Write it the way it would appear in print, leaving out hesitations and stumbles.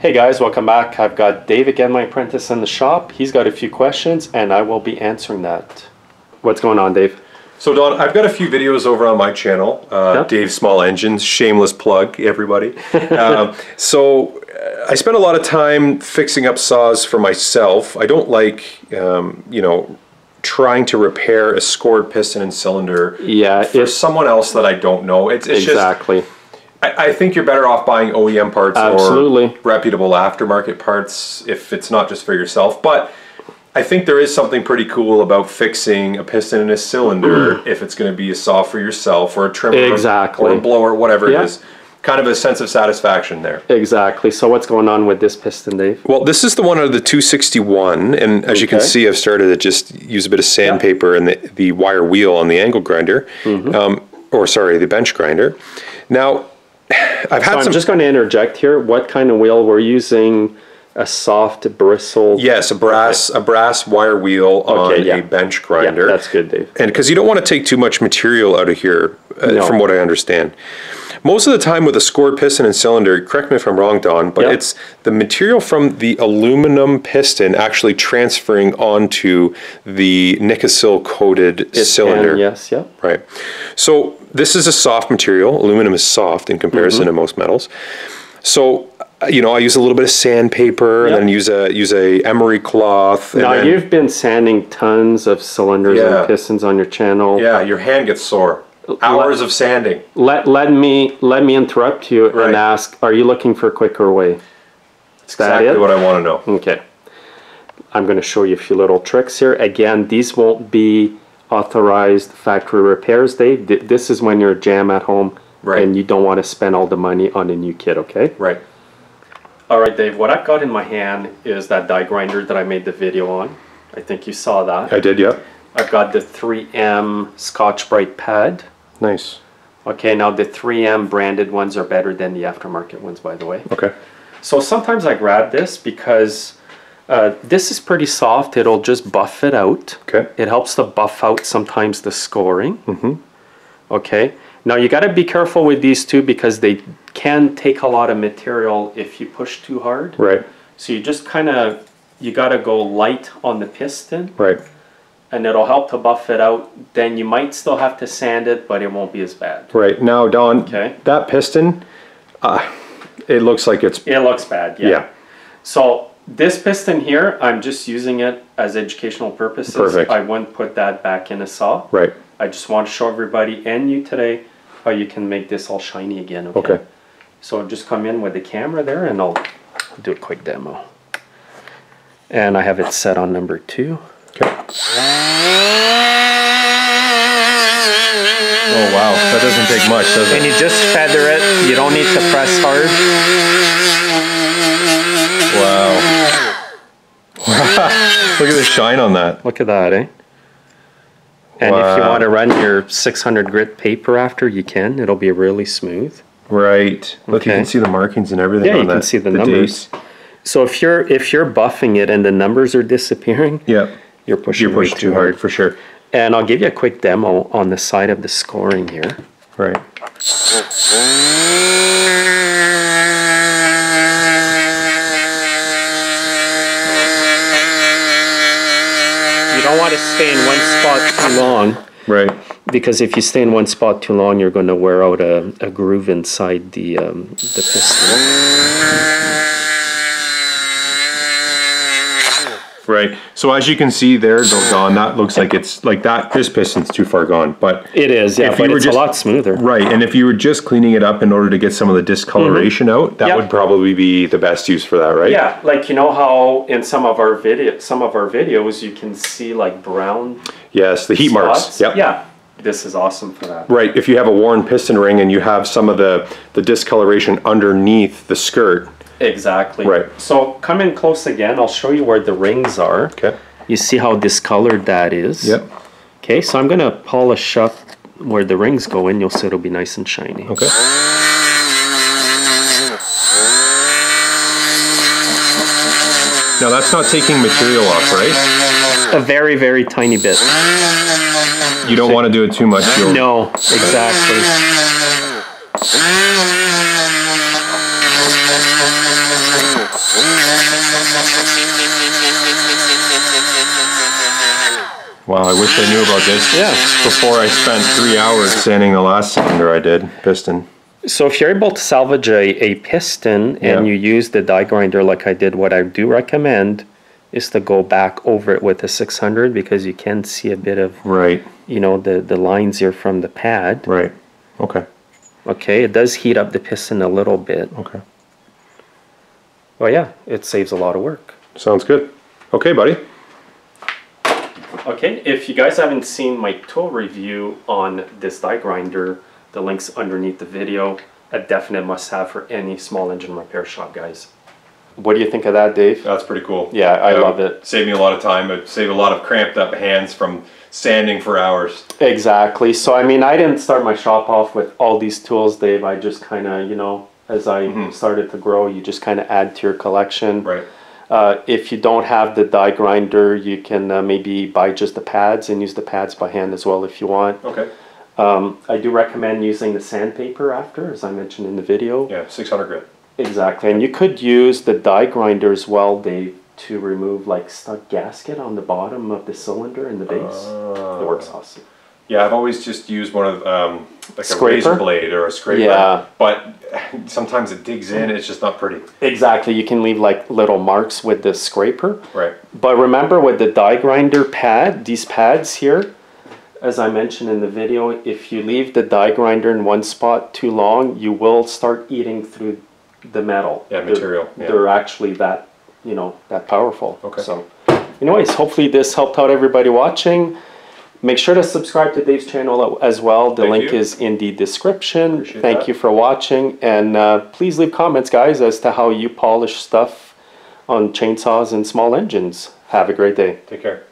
Hey guys, welcome back. I've got Dave again, my apprentice in the shop. He's got a few questions and I will be answering that. What's going on, Dave? So Don, I've got a few videos over on my channel, Dave Small Engines, shameless plug, everybody. So I spend a lot of time fixing up saws for myself. I don't like, you know, trying to repair a scored piston and cylinder for someone else that I don't know. It's exactly. Just, I think you're better off buying OEM parts or reputable aftermarket parts if it's not just for yourself. But I think there is something pretty cool about fixing a piston and a cylinder if it's going to be a saw for yourself or a trimmer or a blower, whatever it is. Kind of a sense of satisfaction there. Exactly. So what's going on with this piston, Dave? Well, this is the one out of the 261, and as you can see, I've started to just use a bit of sandpaper and the wire wheel on the angle grinder, or sorry, the bench grinder. Now, I'm just going to interject here. What kind of wheel we're using? A soft bristle? Yes, a brass wire wheel on a bench grinder. Yeah, that's good, Dave. And because you don't want to take too much material out of here, from what I understand. Most of the time with a scored piston and cylinder, correct me if I'm wrong, Don, but it's the material from the aluminum piston actually transferring onto the Nikasil coated cylinder. Right. So this is a soft material. Aluminum is soft in comparison to most metals. So, you know, I use a little bit of sandpaper and then use a emery cloth. Now you've been sanding tons of cylinders and pistons on your channel. Yeah, your hand gets sore. Hours of sanding. Let me interrupt you and ask: are you looking for a quicker way? That's exactly what I want to know. Okay. I'm going to show you a few little tricks here. Again, these won't be authorized factory repairs, Dave. This is when you're a jam at home and you don't want to spend all the money on a new kit, okay? Right. All right, Dave, what I've got in my hand is that die grinder that I made the video on. I think you saw that. I did, yeah. I've got the 3M Scotch-Brite pad. Nice. Okay, now the 3M branded ones are better than the aftermarket ones, by the way. Okay. So sometimes I grab this because this is pretty soft. It'll just buff it out. Okay. It helps to buff out sometimes the scoring. Okay. Now you got to be careful with these two because they can take a lot of material if you push too hard. Right. So you just kind of, you got to go light on the piston. Right. And it'll help to buff it out. Then you might still have to sand it, but it won't be as bad. Right. Now, Don, that piston, it looks like it's... It looks bad, yeah. So this piston here, I'm just using it as educational purposes. Perfect. I wouldn't put that back in a saw. Right. I just want to show everybody and you today how you can make this all shiny again, okay? So just come in with the camera there and I'll do a quick demo. And I have it set on number 2. Okay. Oh wow, that doesn't take much, does it? And you just feather it. You don't need to press hard. Wow. Look at the shine on that. Look at that, eh? And if you want to run your 600 grit paper after, you can. It'll be really smooth. Right. Look, you can see the markings and everything on that. Yeah, you can see the numbers. Dates. So if you're buffing it and the numbers are disappearing, you're pushing too hard for sure. And I'll give you a quick demo on the side of the scoring here. Right. You don't want to stay in one spot too long. Right. Because if you stay in one spot too long, you're going to wear out a groove inside the piston. Right. So as you can see there, Don, that looks like it's like that. This piston's too far gone, but it is. Yeah, but it's a lot smoother. Right. And if you were just cleaning it up in order to get some of the discoloration out, that would probably be the best use for that, right? Yeah. Like you know how in some of our videos you can see like brown. Yes, the heat marks. Yep. Yeah. This is awesome for that. Right. If you have a worn piston ring and you have some of the discoloration underneath the skirt. Exactly. Right. So come in close again. I'll show you where the rings are. Okay. You see how discolored that is? Yep. Okay, so I'm going to polish up where the rings go in. You'll see it'll be nice and shiny. Okay. Now that's not taking material off, right? A very, very tiny bit. You don't want to do it too much. No, exactly. Wow, I wish I knew about this before I spent 3 hours sanding the last cylinder I did, piston. So if you're able to salvage a piston and you use the die grinder like I did, what I do recommend is to go back over it with a 600 because you can see a bit of, you know, the lines here from the pad. Right, okay. Okay, it does heat up the piston a little bit. Okay. Well, yeah, it saves a lot of work. Sounds good. Okay, buddy. Okay, if you guys haven't seen my tool review on this die grinder, the link's underneath the video. A definite must-have for any small engine repair shop, guys. What do you think of that, Dave? That's pretty cool. Yeah, I love it. Saved me a lot of time. It saved a lot of cramped up hands from sanding for hours. Exactly. So, I mean, I didn't start my shop off with all these tools, Dave. I just kind of, you know, as I started to grow, you just kind of add to your collection. Right. If you don't have the die grinder, you can maybe buy just the pads and use the pads by hand as well if you want. Okay. I do recommend using the sandpaper after, as I mentioned in the video. Yeah, 600 grit. Exactly. And you could use the die grinder as well, Dave, to remove like stuck gasket on the bottom of the cylinder in the base. It works awesome. Yeah, I've always just used one of like Scraper? a razor blade or a scraper. Yeah. But sometimes it digs in, it's just not pretty. Exactly. You can leave like little marks with the scraper. Right. But remember with the die grinder pad, these pads here, as I mentioned in the video, if you leave the die grinder in one spot too long, you will start eating through the metal. Yeah, material. They're actually that, you know, that powerful. Okay. So, anyways, hopefully this helped out everybody watching. Make sure to subscribe to Dave's channel as well. The link is in the description. Thank you for watching. And please leave comments, guys, as to how you polish stuff on chainsaws and small engines. Have a great day. Take care.